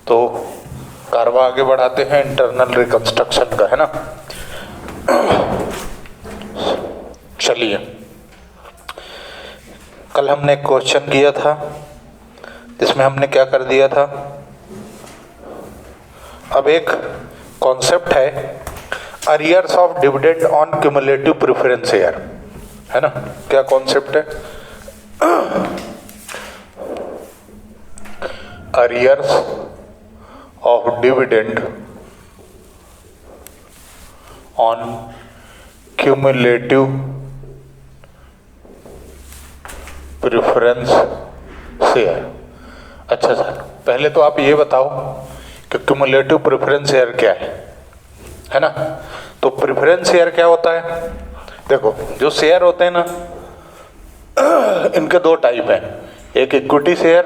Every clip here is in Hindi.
तो कारवा आगे बढ़ाते हैं इंटरनल रिकंस्ट्रक्शन का, है ना। चलिए, कल हमने एक क्वेश्चन किया था जिसमें हमने क्या कर दिया था। अब एक कॉन्सेप्ट है arrears of dividend on cumulative preference share, है ना। क्या कॉन्सेप्ट है? Arrears of dividend on cumulative preference share. अच्छा सर, पहले तो आप ये बताओ कि क्यूमुलेटिव प्रेफरेंस शेयर क्या है ना। तो प्रेफरेंस शेयर क्या होता है? देखो, जो शेयर होते हैं ना, इनके दो टाइप हैं, एक इक्विटी शेयर,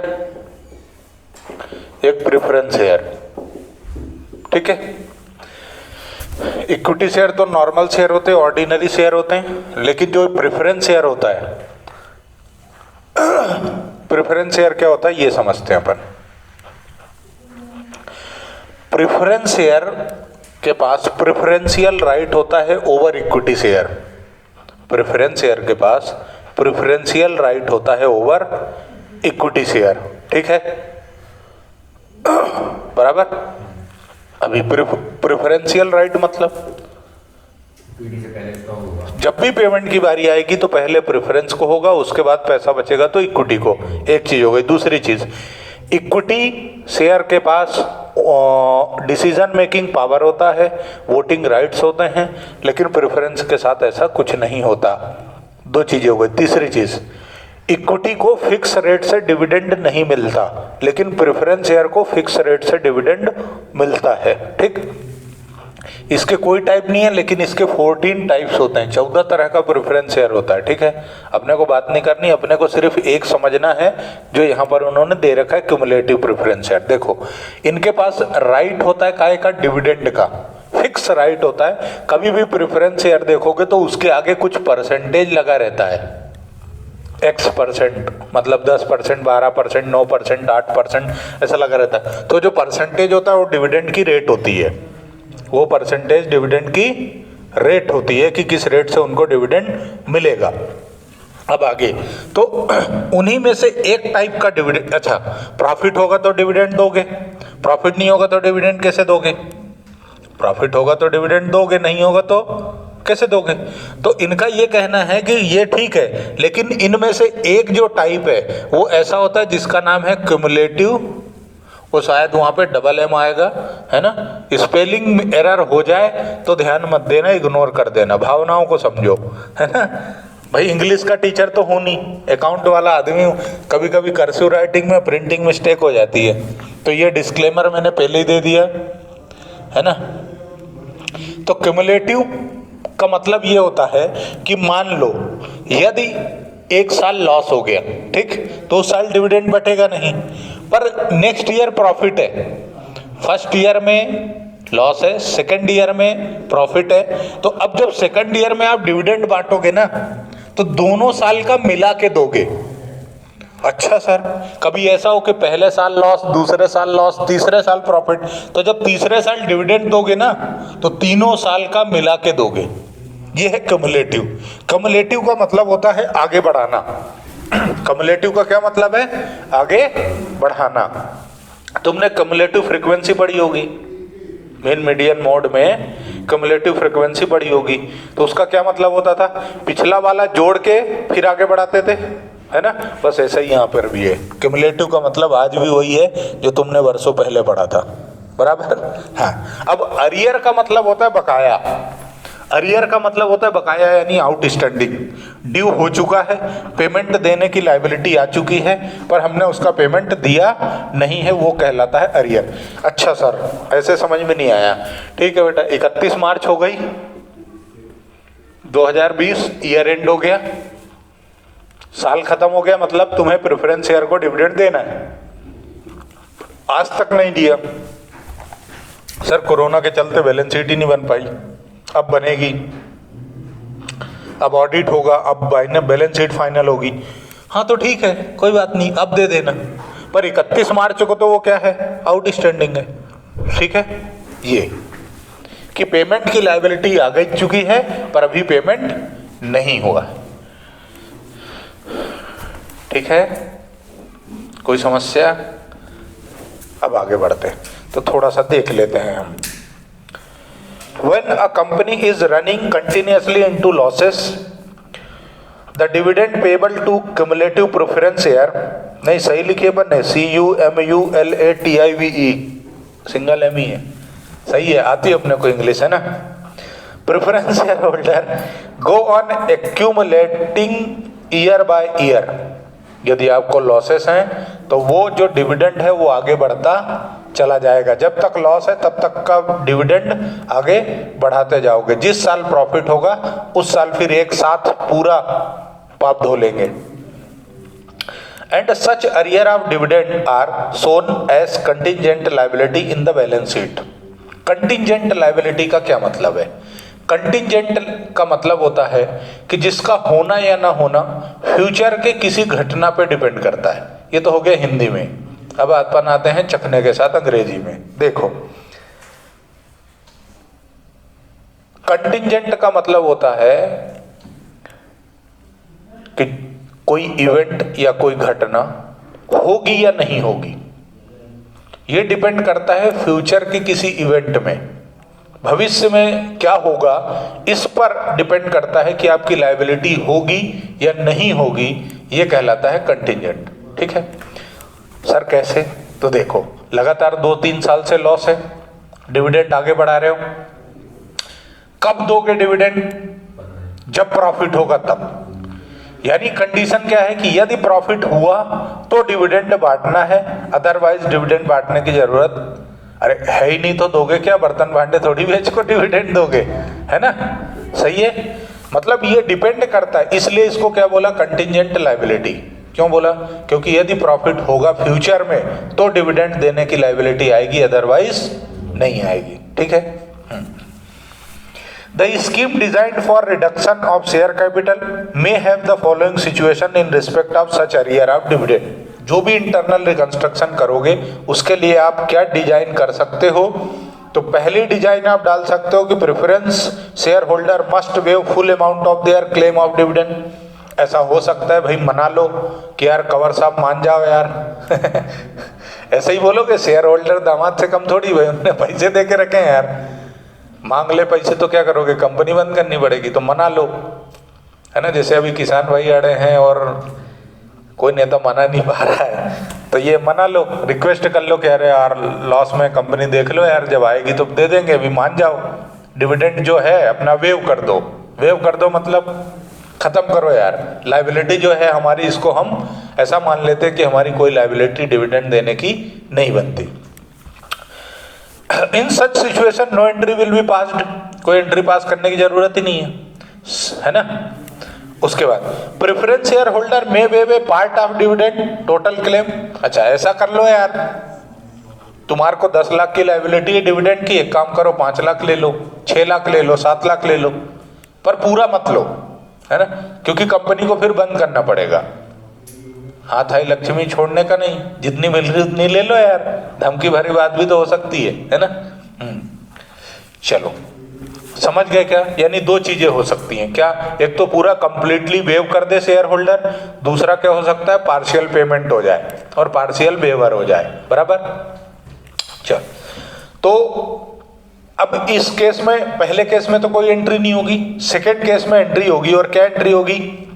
एक प्रेफरेंस शेयर। ठीक है, इक्विटी शेयर तो नॉर्मल शेयर होते हैं, ऑर्डिनरी शेयर होते हैं, लेकिन जो प्रेफरेंस शेयर होता है, प्रेफरेंस शेयर क्या होता है ये समझते हैं अपन। प्रेफरेंस शेयर के पास प्रेफरेंशियल राइट होता है over equity share. Preference share के पास प्रेफरेंशियल राइट होता है ओवर इक्विटी शेयर। ठीक है, बराबर। अभी प्रेफरेंशियल राइट मतलब जब भी पेमेंट की बारी आएगी तो पहले प्रेफरेंस को होगा, उसके बाद पैसा बचेगा तो इक्विटी को। एक चीज हो गई। दूसरी चीज, इक्विटी शेयर के पास डिसीजन मेकिंग पावर होता है, वोटिंग राइट्स होते हैं, लेकिन प्रेफरेंस के साथ ऐसा कुछ नहीं होता। दो चीजें हो गई। तीसरी चीज, इक्विटी को फिक्स रेट से डिविडेंड नहीं मिलता, लेकिन प्रेफरेंस शेयर को फिक्स रेट से डिविडेंड मिलता है। ठीक, इसके कोई टाइप नहीं है, लेकिन इसके 14 टाइप्स होते हैं, 14 तरह का प्रेफरेंस शेयर होता है। ठीक है, अपने को बात नहीं करनी, अपने को सिर्फ एक समझना है जो यहाँ पर उन्होंने दे रखा है, क्यूमुलेटिव प्रेफरेंस शेयर। देखो, इनके पास राइट होता है काय का? डिविडेंड का फिक्स राइट होता है। कभी भी प्रेफरेंस शेयर देखोगे तो उसके आगे कुछ परसेंटेज लगा रहता है, X%, मतलब 10%, 12%, 9%, 8%, ऐसा लगा रहता है। तो जो परसेंटेज होता है वो डिविडेंड की रेट होती है, वो परसेंटेज डिविडेंड की रेट होती है कि किस रेट से उनको डिविडेंड मिलेगा। अब आगे तो उन्हीं में से एक टाइप का डिविडेंड। अच्छा, प्रॉफिट होगा तो डिविडेंड दोगे, प्रॉफिट नहीं होगा तो डिविडेंड कैसे दोगे? प्रॉफिट होगा तो डिविडेंड दोगे, नहीं होगा तो कैसे दोगे? तो इनका ये कहना है कि ये ठीक है, लेकिन इनमें से एक जो टाइप है वो ऐसा होता है जिसका नाम है क्यूमुलेटिव। वो शायद वहाँ पे डबल एम आएगा, है ना। स्पेलिंग एरर हो जाए तो ध्यान मत देना, इग्नोर कर देना, भावनाओं को समझो, है ना। भाई इंग्लिश का टीचर तो हूँ नहीं, अकाउंट वाला आदमी हूँ, कभी कभी कर्सिव राइटिंग में प्रिंटिंग मिस्टेक हो जाती है, तो ये डिस्क्लेमर मैंने पहले ही दे दिया, है ना। तो क्यूमुलेटिव का मतलब ये होता है कि मान लो यदि एक साल लॉस हो गया, ठीक, तो उस साल डिविडेंड बटेगा नहीं, पर नेक्स्ट ईयर प्रॉफिट है। फर्स्ट ईयर में लॉस है, सेकंड ईयर में प्रॉफिट है, तो अब जब सेकंड ईयर में आप डिविडेंड बांटोगे ना, तो दोनों साल का मिला के दोगे। अच्छा सर, कभी ऐसा हो कि पहले साल लॉस, दूसरे साल लॉस, तीसरे साल प्रॉफिट, तो जब तीसरे साल डिविडेंड दोगे ना तो तीनों साल का मिला के दोगे। ये है क्यूमुलेटिव। क्यूमुलेटिव का मतलब होता है आगे बढ़ाना। क्यूमुलेटिव का क्या मतलब है? आगे बढ़ाना। तुमने क्यूमुलेटिव फ्रीक्वेंसी पढ़ी होगी, मेन मीडियन मोड में क्यूमुलेटिव फ्रीक्वेंसी पढ़ी होगी, तो उसका क्या मतलब होता था? पिछला वाला जोड़ के फिर आगे बढ़ाते थे, है ना। बस ऐसा ही यहाँ पर भी है। क्यूमुलेटिव का मतलब आज भी वही है जो तुमने वर्षों पहले पढ़ा था, बराबर। हाँ, अब अरियर का मतलब होता है बकाया। अरियर का मतलब होता है बकाया, यानी आउटस्टैंडिंग, ड्यू हो चुका है, पेमेंट देने की लायबिलिटी आ चुकी है, पर हमने उसका पेमेंट दिया नहीं है, वो कहलाता है अरियर। अच्छा सर, ऐसे समझ में नहीं आया। ठीक है बेटा, 31 मार्च हो गई, 2020 ईयर एंड हो गया, साल खत्म हो गया, मतलब तुम्हें प्रेफरेंस शेयर को डिविडेंड देना है, आज तक नहीं दिया। सर कोरोना के चलते बैलेंस शीट ही नहीं बन पाई, अब बनेगी, अब ऑडिट होगा, अब बैलेंस शीट फाइनल होगी। हाँ तो ठीक है, कोई बात नहीं, अब दे देना। पर 31 मार्च को तो वो क्या है, आउटस्टैंडिंग है। ठीक है, ये कि पेमेंट की लायबिलिटी आ गई चुकी है पर अभी पेमेंट नहीं हुआ। ठीक है, कोई समस्या? अब आगे बढ़ते हैं तो थोड़ा सा देख लेते हैं हम। When a company is running continuously into losses, the dividend payable to cumulative preference share, नहीं सही लिखिए पर नहीं, CUMULATIVE, सिंगल एम ही है, सही है, आती अपने को इंग्लिश है ना। Preference share holder go on accumulating year by year, यदि आपको लॉसेस हैं तो वो जो डिविडेंड है वो आगे बढ़ता चला जाएगा। जब तक लॉस है तब तक का डिविडेंड आगे बढ़ाते जाओगे। जिस साल प्रॉफिट होगा उस साल फिर एक साथ पूरा पाप धो लेंगे। And such arrear of dividend are shown as contingent liability in the balance sheet. Contingent liability का क्या मतलब है? कंटिजेंट का मतलब होता है कि जिसका होना या ना होना फ्यूचर के किसी घटना पे डिपेंड करता है। ये तो हो गया हिंदी में। अब अपन आते हैं चखने के साथ अंग्रेजी में। देखो, कंटिजेंट का मतलब होता है कि कोई इवेंट या कोई घटना होगी या नहीं होगी, ये डिपेंड करता है फ्यूचर के किसी इवेंट में। भविष्य में क्या होगा इस पर डिपेंड करता है कि आपकी लायबिलिटी होगी या नहीं होगी, ये कहलाता है कंटिजेंट। ठीक है सर, कैसे? तो देखो, लगातार 2-3 साल से लॉस है, डिविडेंड आगे बढ़ा रहे हो, कब दोगे डिविडेंड? जब प्रॉफिट होगा तब। यानी कंडीशन क्या है कि यदि प्रॉफिट हुआ तो डिविडेंड बांटना है, अदरवाइज डिविडेंड बांटने की जरूरत अरे है ही नहीं, तो दोगे क्या? बर्तन भांडे थोड़ी बेच को डिविडेंड दोगे, है ना? सही है, मतलब ये डिपेंड करता है, इसलिए इसको क्या बोला? Contingent liability. क्यों बोला? क्योंकि यदि प्रॉफिट होगा फ्यूचर में तो डिविडेंड देने की लायबिलिटी आएगी, अदरवाइज नहीं आएगी। ठीक है। The scheme designed for reduction of share capital may have the following situation in respect of such arrear of dividend. जो भी इंटरनल रिकंस्ट्रक्शन करोगे उसके लिए आप क्या डिजाइन कर सकते हो? तो पहली डिजाइन आप डाल सकते हो कि preference share holder must wave full amount of their claim of dividend. ऐसा हो सकता है भाई, मना लो कि यार कंवर साहब मान जाओ यार ऐसे ही बोलोगे, शेयर होल्डर दामाद से कम थोड़ी भाई, उन्होंने पैसे दे के रखे हैं यार, मांग ले पैसे तो क्या करोगे? कंपनी बंद करनी पड़ेगी, तो मना लो, है ना। जैसे अभी किसान भाई अड़े हैं और कोई नेता मना नहीं पा रहा है, तो ये मना लो, रिक्वेस्ट कर लो कि अरे यार लॉस में कंपनी देख लो यार, जब आएगी तो दे देंगे, अभी मान जाओ, डिविडेंड जो है अपना वेव कर दो। वेव कर दो मतलब खत्म करो यार, लायबिलिटी जो है हमारी, इसको हम ऐसा मान लेते हैं कि हमारी कोई लायबिलिटी डिविडेंड देने की नहीं बनती। In such situation no entry will be passed, कोई एंट्री पास करने की जरूरत ही नहीं है ना। उसके बाद preference share holder may waive a part of dividend total claim. अच्छा ऐसा कर लो यार, तुम्हारे को 10 लाख की लायबिलिटी है डिविडेंड की, एक काम करो 5 लाख ले लो, 6 लाख ले लो, 7 लाख ले लो, पर पूरा मत लो, है ना, क्योंकि कंपनी को फिर बंद करना पड़ेगा। हाथ आई लक्ष्मी छोड़ने का नहीं, जितनी मिल रही उतनी ले लो यार, धमकी भरी बात भी तो हो सकती है ना। चलो समझ गए क्या? यानी 2 चीजें हो सकती हैं क्या? एक तो पूरा कंप्लीटली वेव कर दे शेयर होल्डर, दूसरा क्या हो सकता है? पार्शियल पेमेंट हो जाए और पार्शियल वेवर हो जाए, बराबर। चल, तो अब इस केस में, पहले केस में तो कोई एंट्री नहीं होगी, सेकेंड केस में एंट्री होगी। और क्या एंट्री होगी?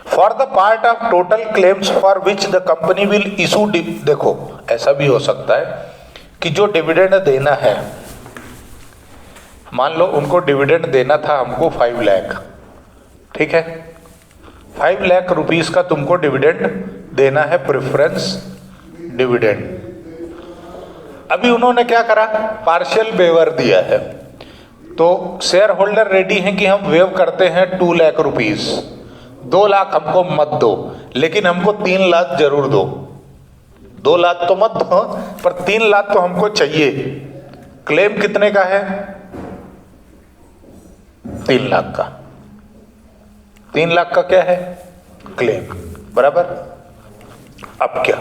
For the part of total claims for which the company will issue. देखो ऐसा भी हो सकता है कि जो डिविडेंड देना है, मान लो उनको डिविडेंड देना था हमको 5 लाख, ठीक है, 5 लाख रुपीस का तुमको डिविडेंड देना है, प्रेफरेंस डिविडेंड। अभी उन्होंने क्या करा? पार्शियल वेवर दिया है, तो शेयर होल्डर रेडी हैं कि हम वेव करते हैं 2 लाख रुपीस, 2 लाख हमको मत दो, लेकिन हमको 3 लाख जरूर दो। 2 लाख तो मत दो, पर 3 लाख तो हमको चाहिए, क्लेम कितने का है? 3 लाख का। 3 लाख का क्या है? क्लेम, बराबर। अब क्या,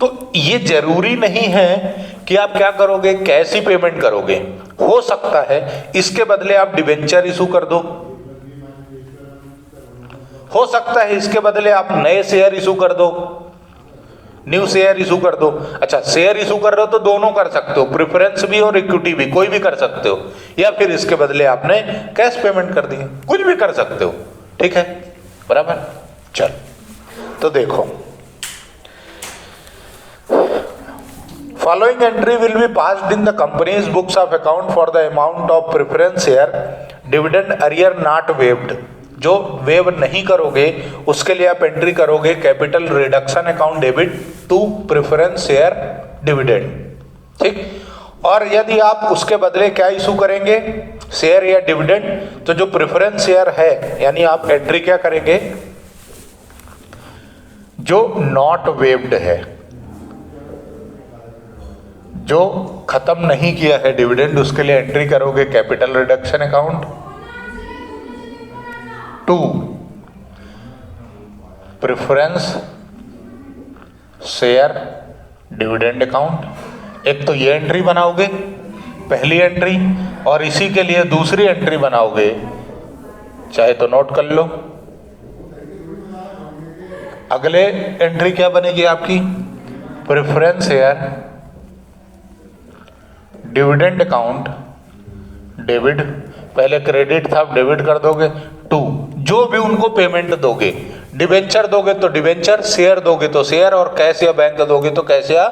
तो ये जरूरी नहीं है कि आप क्या करोगे, कैश ही पेमेंट करोगे। हो सकता है इसके बदले आप डिबेंचर इशू कर दो, हो सकता है इसके बदले आप नए शेयर इशू कर दो, न्यू शेयर इशू कर दो। अच्छा, शेयर इशू कर रहे हो तो दोनों कर सकते हो, प्रेफरेंस भी और इक्विटी भी, कोई भी कर सकते हो, या फिर इसके बदले आपने कैश पेमेंट कर दी, कुछ भी कर सकते हो, ठीक है, बराबर। चल, तो देखो, following entry will be passed in the company's books of account for the amount of preference share dividend arrear not waived। जो वेव नहीं करोगे उसके लिए आप एंट्री करोगे capital reduction account debit to preference share dividend, ठीक। और यदि आप उसके बदले क्या इशू करेंगे, शेयर या डिविडेंड, तो जो प्रेफरेंस शेयर है यानी आप एंट्री क्या करेंगे, जो नॉट वेव्ड है, जो खत्म नहीं किया है डिविडेंड, उसके लिए एंट्री करोगे capital reduction account to preference share dividend account. एक तो ये एंट्री बनाओगे, पहली एंट्री, और इसी के लिए दूसरी एंट्री बनाओगे, चाहे तो नोट कर लो। अगले एंट्री क्या बनेगी आपकी, preference share dividend account debit, पहले क्रेडिट था, अब डेबिट कर दोगे, टू जो भी उनको पेमेंट दोगे, डिबेंचर दोगे तो डिबेंचर, शेयर दोगे तो शेयर, और कैश या बैंक दोगे तो कैश या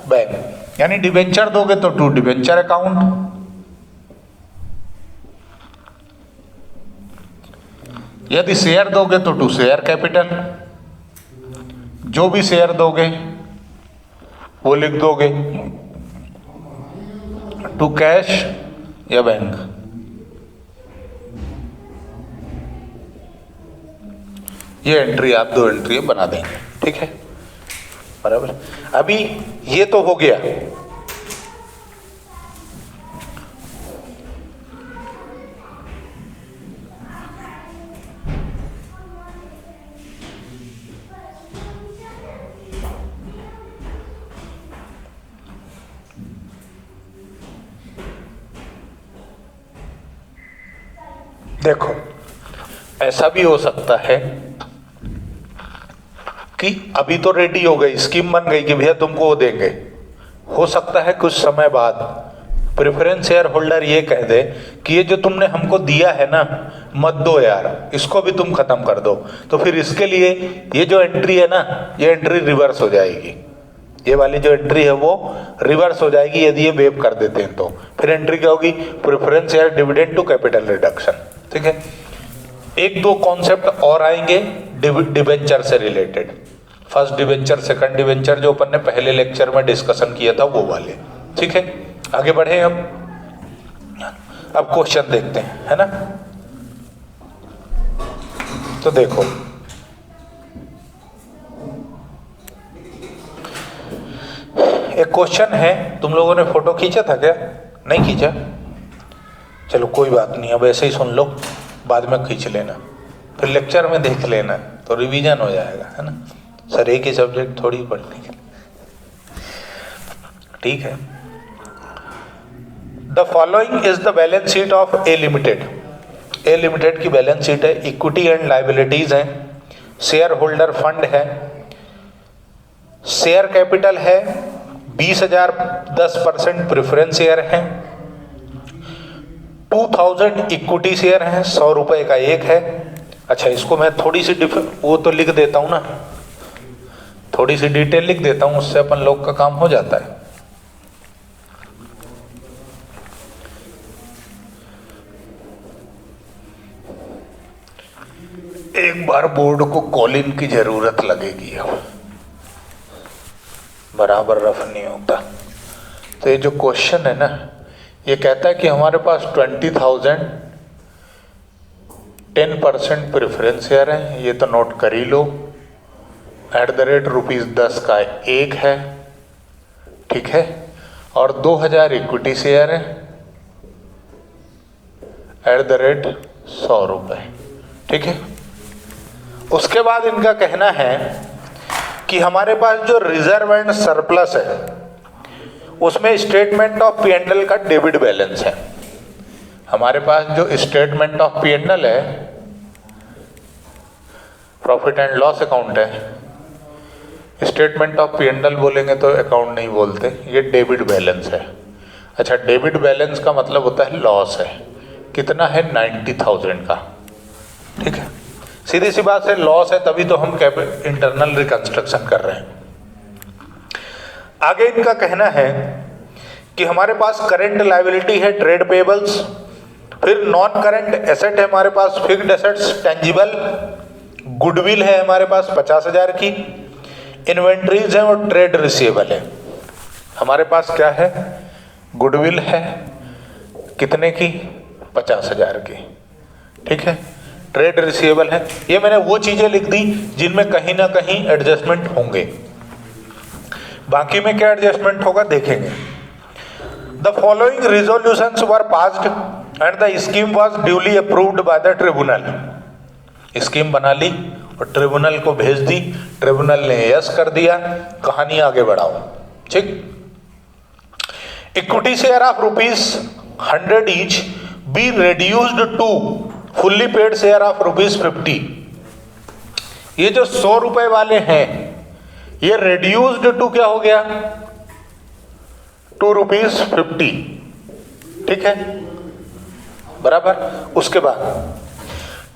बैंक। यानी डिबेंचर दोगे तो टू डिबेंचर अकाउंट, यदि शेयर दोगे तो टू शेयर कैपिटल, जो भी शेयर दोगे वो लिख दोगे, टू कैश या बैंक। ये एंट्री आप दो एंट्री बना देंगे, ठीक है, बराबर। अभी ये तो हो गया, देखो ऐसा भी हो सकता है कि अभी तो रेडी हो गई, स्कीम बन गई कि भैया तुमको वो देंगे, हो सकता है कुछ समय बाद प्रेफरेंस शेयर होल्डर ये कह दे कि ये जो तुमने हमको दिया है ना, मत दो यार, इसको भी तुम खत्म कर दो। तो फिर इसके लिए ये जो एंट्री है ना, ये एंट्री रिवर्स हो जाएगी, ये वाली जो एंट्री है वो रिवर्स हो जाएगी यदि ये वेव कर देते हैं। तो फिर एंट्री क्या होगी, preference share dividend to capital reduction, ठीक है। एक दो कॉन्सेप्ट और आएंगे डिबेंचर से related, first debenture, second debenture, जो अपन ने पहले लेक्चर में डिस्कशन किया था वो वाले, ठीक है। आगे बढ़े, अब क्वेश्चन देखते हैं, है ना। तो देखो, एक क्वेश्चन है, तुम लोगों ने फोटो खींचा था क्या, नहीं खींचा, चलो कोई बात नहीं, अब ऐसे ही सुन लो, बाद में खींच लेना, फिर लेक्चर में देख लेना, तो रिवीजन हो जाएगा, है ना। सर एक ही सब्जेक्ट थोड़ी पढ़ने के, ठीक है। The following is the balance sheet of A limited. A limited की बैलेंस शीट है, इक्विटी एंड लाइबिलिटीज है, शेयर होल्डर फंड है, शेयर कैपिटल है 20,000, 10% प्रेफरेंस शेयर है, 2000 इक्विटी शेयर है, 100 रुपए का एक है। अच्छा, इसको मैं थोड़ी सी वो तो लिख देता हूँ ना, थोड़ी सी डिटेल लिख देता हूँ, उससे अपन लोग का काम हो जाता है। एक बार बोर्ड को कॉलिन की जरूरत लगेगी, अब बराबर रफ नहीं होता। तो ये जो क्वेश्चन है ना, ये कहता है कि हमारे पास 20,000 10% प्रेफरेंस शेयर है, ये तो नोट कर ही लो, @ ₹10 का एक है, ठीक है। और 2000 इक्विटी शेयर है एट द रेट 100 रुपये। ठीक है, उसके बाद इनका कहना है कि हमारे पास जो रिजर्व एंड सरप्लस है उसमें स्टेटमेंट ऑफ P&L का डेबिट बैलेंस है। हमारे पास जो स्टेटमेंट ऑफ P&L है, प्रॉफिट एंड लॉस अकाउंट है, स्टेटमेंट ऑफ P&L बोलेंगे तो अकाउंट नहीं बोलते, ये डेबिट बैलेंस है। अच्छा, डेबिट बैलेंस का मतलब होता है लॉस है, कितना है 90,000 का। ठीक है, सीधी सी बात है, लॉस है तभी तो हम इंटरनल रिकंस्ट्रक्शन कर रहे हैं। आगे इनका कहना है कि हमारे पास करेंट लायबिलिटी है ट्रेड पेबल्स, फिर नॉन करेंट एसेट है हमारे पास फिक्स्ड एसेट्स टेंजिबल, गुडविल है हमारे पास 50,000 की, इन्वेंट्रीज है और ट्रेड रिसीवेबल है। हमारे पास क्या है, गुडविल है कितने की, 50,000 की। ठीक है, ट्रेड रिसीवेबल है। ये मैंने वो चीजें लिख दी जिनमें कहीं ना कहीं एडजस्टमेंट होंगे, बाकी में क्या एडजस्टमेंट होगा देखेंगे। The following resolutions were passed and the scheme was duly approved by the tribunal. Scheme बना ली और ट्रिब्यूनल को भेज दी, ट्रिब्यूनल ने यस कर दिया, कहानी आगे बढ़ाओ। ठीक, equity share of ₹100 each be reduced to fully paid share of ₹50। ये जो 100 रुपए वाले हैं ये reduced टू क्या हो गया, ₹50। ठीक है, बराबर। उसके बाद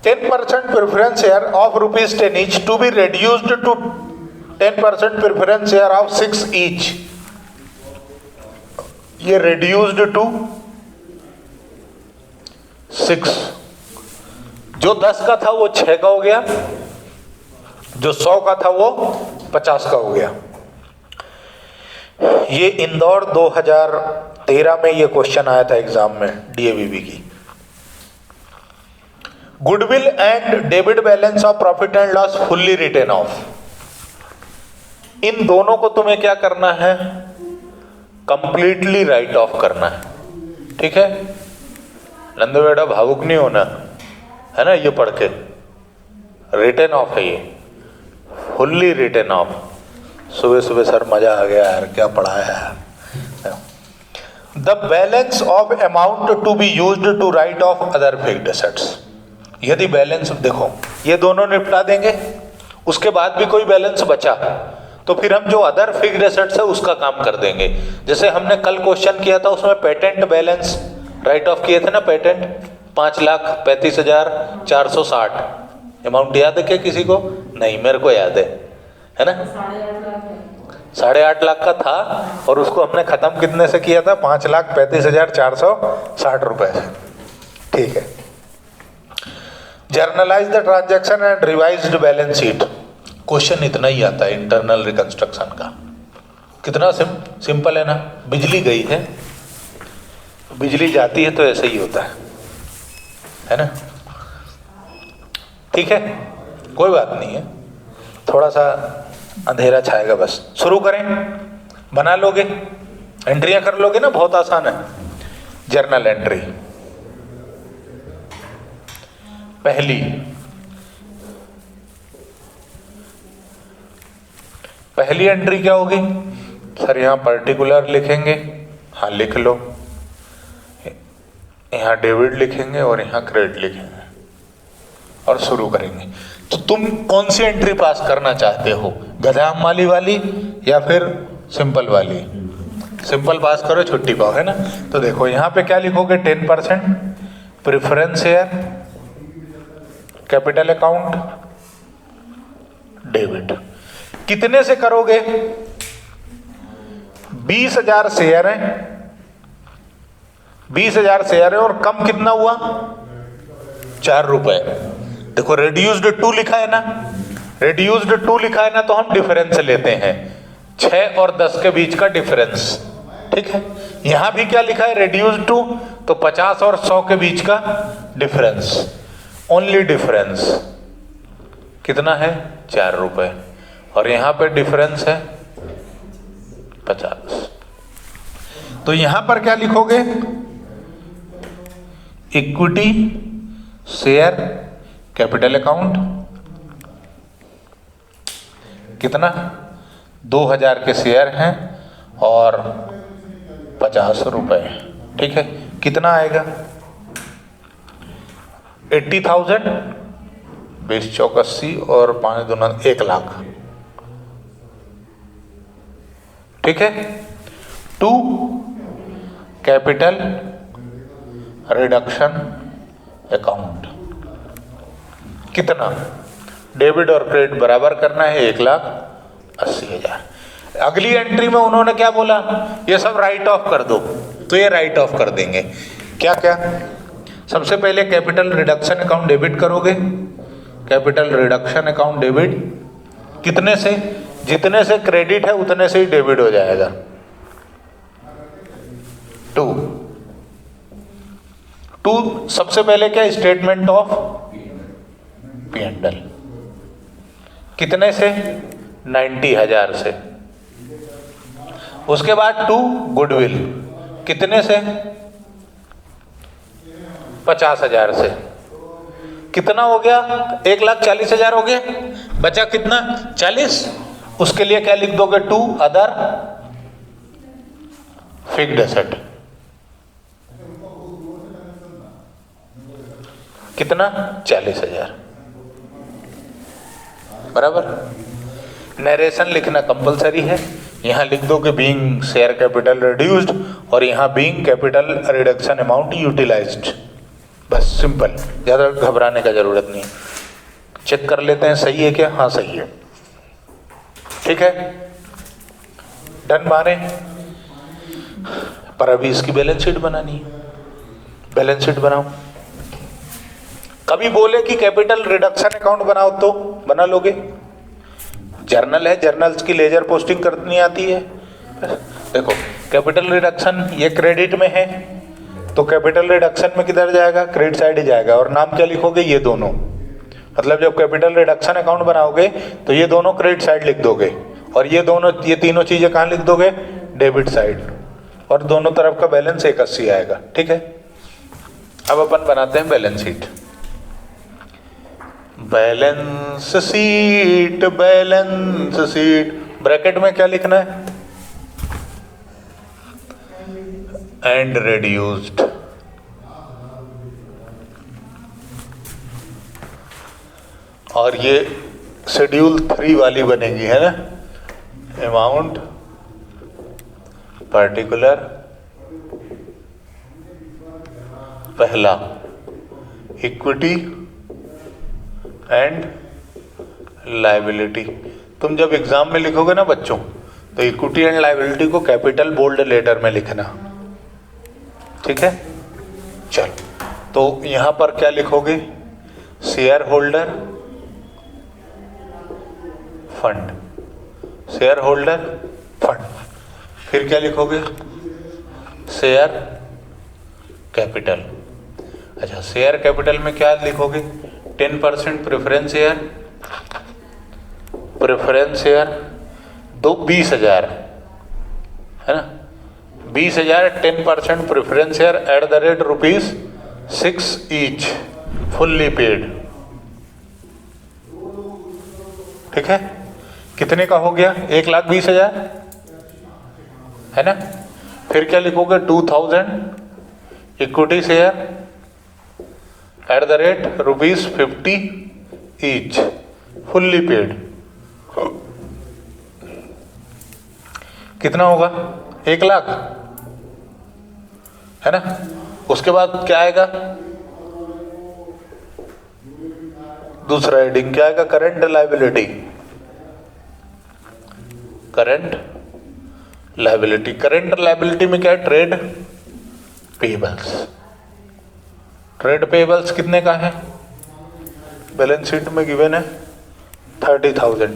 10% preference share of ₹10 each to be reduced to 10% preference share of 6 each. ये reduced टू 6। जो 10 का था वो 6 का हो गया, जो 100 का था वो 50 का हो गया। ये इंदौर 2013 में ये क्वेश्चन आया था एग्जाम में DAVB की। Goodwill and debit balance of profit and loss fully written off. इन दोनों को तुम्हें क्या करना है, कंप्लीटली राइट ऑफ करना है। ठीक है, नंदू बेटा भावुक नहीं होना है ना, ये पढ़ के रिटेन ऑफ है, ये फुल्ली रिटेन ऑफ। सुबह सुबह सर मजा आ गया यार, क्या पढ़ाया है। The balance of amount to be used to write off other fixed assets. यदि बैलेंस देखो ये दोनों निपटा देंगे, उसके बाद भी कोई बैलेंस बचा तो फिर हम जो अदर फिक्स्ड एसेट्स है उसका काम कर देंगे। जैसे हमने कल क्वेश्चन किया था उसमें पेटेंट बैलेंस राइट ऑफ किए थे ना, पेटेंट 5,35,460। अमाउंट याद है क्या किसी को? नहीं, मेरे को याद है ना, 8.5 लाख का था और उसको हमने खत्म कितने से किया था, 5,35,460 रुपए से। ठीक है, generalized the transaction and revised balance sheet. Question इतना ही आता है इंटरनल रिकंस्ट्रक्शन का। कितना सिंपल है ना, बिजली गई है, बिजली जाती है तो ऐसे ही होता है ना। ठीक है, कोई बात नहीं है, थोड़ा सा अंधेरा छाएगा बस। शुरू करें, बना लोगे, एंट्रियां कर लोगे ना, बहुत आसान है। जर्नल एंट्री पहली एंट्री क्या होगी सर, यहां पर्टिकुलर लिखेंगे, हाँ लिख लो, यहाँ डेबिट लिखेंगे और यहाँ क्रेडिट लिखेंगे और शुरू करेंगे। तो तुम कौन सी एंट्री पास करना चाहते हो, गधा माली वाली या फिर सिंपल वाली? सिंपल पास करो, छुट्टी पाओ, है ना। तो देखो यहाँ पे क्या लिखोगे, 10% preference share capital account debit. कितने से करोगे? 20,000 शेयर है, 20,000 शेयर है और कम कितना हुआ, 4 रुपए। देखो रेड्यूस्ड टू लिखा है ना, रेड्यूस्ड टू लिखा है ना, तो हम डिफरेंस लेते हैं 6 और 10 के बीच का डिफरेंस। ठीक है, यहां भी क्या लिखा है, रेड्यूस्ड टू, तो 50 और 100 के बीच का डिफरेंस, ओनली डिफरेंस कितना है, 4 रुपए, और यहां पे डिफरेंस है 50। तो यहां पर क्या लिखोगे? इक्विटी शेयर कैपिटल अकाउंट, कितना? 2000 के शेयर हैं और 50 रुपए, ठीक है। कितना आएगा? 80,000, 20 चौक 80 और 5 दूना 1 लाख, ठीक है। 2 कैपिटल रिडक्शन अकाउंट, कितना? डेबिट और क्रेडिट बराबर करना है, 1,80,000। अगली एंट्री में उन्होंने क्या बोला? ये सब राइट ऑफ कर दो, तो ये राइट ऑफ कर देंगे। क्या क्या? सबसे पहले कैपिटल रिडक्शन अकाउंट डेबिट करोगे। कैपिटल रिडक्शन अकाउंट डेबिट कितने से? जितने से क्रेडिट है उतने से ही डेबिट हो जाएगा। 2 सबसे पहले क्या? स्टेटमेंट ऑफ P&L, कितने से? 90,000 से। उसके बाद 2 गुडविल, कितने से? 50,000 से। कितना हो गया? 1,40,000 हो गया। बचा कितना? 40। उसके लिए क्या लिख दोगे? 2 अदर फिक्स्ड एसेट, कितना? 40,000, बराबर। नरेशन लिखना कंपलसरी है। यहां लिख दो कि बीइंग शेयर कैपिटल रिड्यूस्ड और यहां being capital reduction amount utilized, बस सिंपल, ज्यादा घबराने का जरूरत नहीं। चेक कर लेते हैं सही है क्या? हाँ सही है, ठीक है, डन माने। पर अभी इसकी बैलेंस शीट बनानी है। बैलेंस शीट बनाओ। कभी बोले कि कैपिटल रिडक्शन अकाउंट बनाओ तो बना लोगे। जर्नल है, जर्नल्स की लेजर पोस्टिंग करनी आती है। देखो कैपिटल रिडक्शन ये क्रेडिट में है, तो कैपिटल रिडक्शन में किधर जाएगा? क्रेडिट साइड ही जाएगा। और नाम क्या लिखोगे? ये दोनों, मतलब जब कैपिटल रिडक्शन अकाउंट बनाओगे तो ये दोनों क्रेडिट साइड लिख दोगे और ये तीनों चीजें कहाँ लिख दोगे? Debit side. और दोनों तरफ का बैलेंस 180 आएगा, ठीक है। अब अपन बनाते हैं balance sheet. Balance sheet, balance sheet, bracket में क्या लिखना है? And reduced. और ये शेड्यूल 3 वाली बनेगी, है ना? अमाउंट पर्टिकुलर, पहला इक्विटी एंड लायबिलिटी। तुम जब एग्जाम में लिखोगे ना बच्चों, तो इक्विटी एंड लायबिलिटी को कैपिटल बोल्ड लेटर में लिखना, ठीक है। चल, तो यहां पर क्या लिखोगे? Share holder fund, share holder fund. फिर क्या लिखोगे? Share capital. अच्छा, शेयर कैपिटल में क्या लिखोगे? 10% प्रेफरेंस शेयर, प्रेफरेंस शेयर दो 20,000, है ना? 20,000 10% preference share at the rate ₹6 each, fully paid, ठीक है। कितने का हो गया? 1,20,000, है ना? फिर क्या लिखोगे? 2,000 equity share at the rate ₹50 each, fully paid. कितना होगा? 1 लाख, है ना? उसके बाद क्या आएगा? दूसरा हेडिंग क्या आएगा? Current liability, current liability. Current liability में क्या है? Trade payables. ट्रेड पेबल्स कितने का है? बैलेंस शीट में गिवन है 30,000,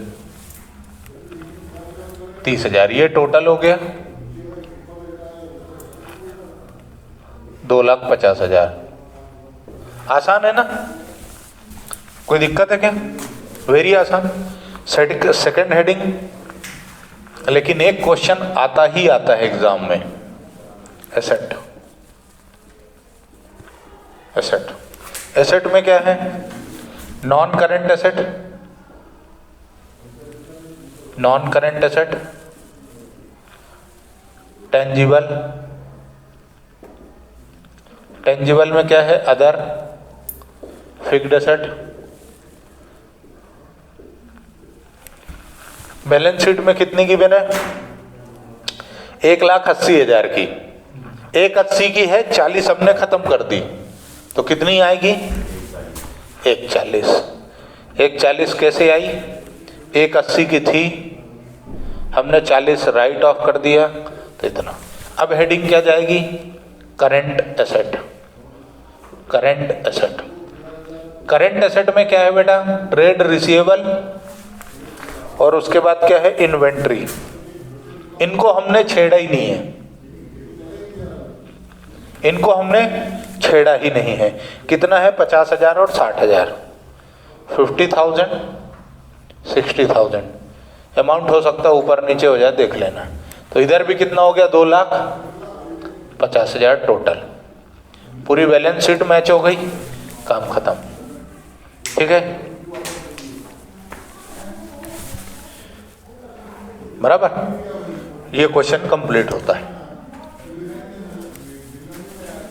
30,000। ये टोटल हो गया 2,50,000। आसान है ना? कोई दिक्कत है क्या? वेरी आसान। सेकंड हेडिंग, लेकिन एक क्वेश्चन आता ही आता है एग्जाम में, एसेट। एसेट, एसेट में क्या है? Non current asset, non current asset, tangible, tangible में क्या है? Other, fixed asset. Balance sheet में कितनी की बने? 1,80,000 की। 1,80 की है, 40 हमने खत्म कर दी, तो कितनी आएगी? 1,40। 1,40 कैसे आई? 1,80 की थी, हमने 40 राइट ऑफ कर दिया, तो इतना। अब हेडिंग क्या जाएगी? Current asset. Current asset, current asset में क्या है बेटा? ट्रेड रिसीवेबल और उसके बाद क्या है? इन्वेंट्री। इनको हमने छेड़ा ही नहीं है, इनको हमने छेड़ा ही नहीं है। कितना है? 50,000 और 60,000, 50,000, 60,000। अमाउंट हो सकता है ऊपर नीचे हो जाए, देख लेना। तो इधर भी कितना हो गया? 2,50,000 टोटल। पूरी बैलेंस शीट मैच हो गई, काम खत्म। ठीक है, बराबर। ये क्वेश्चन कंप्लीट होता है,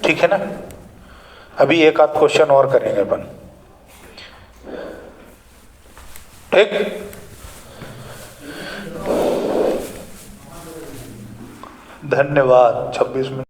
ठीक है ना। अभी एक आध क्वेश्चन और करेंगे अपन, ठीक। धन्यवाद। 26 मिनट।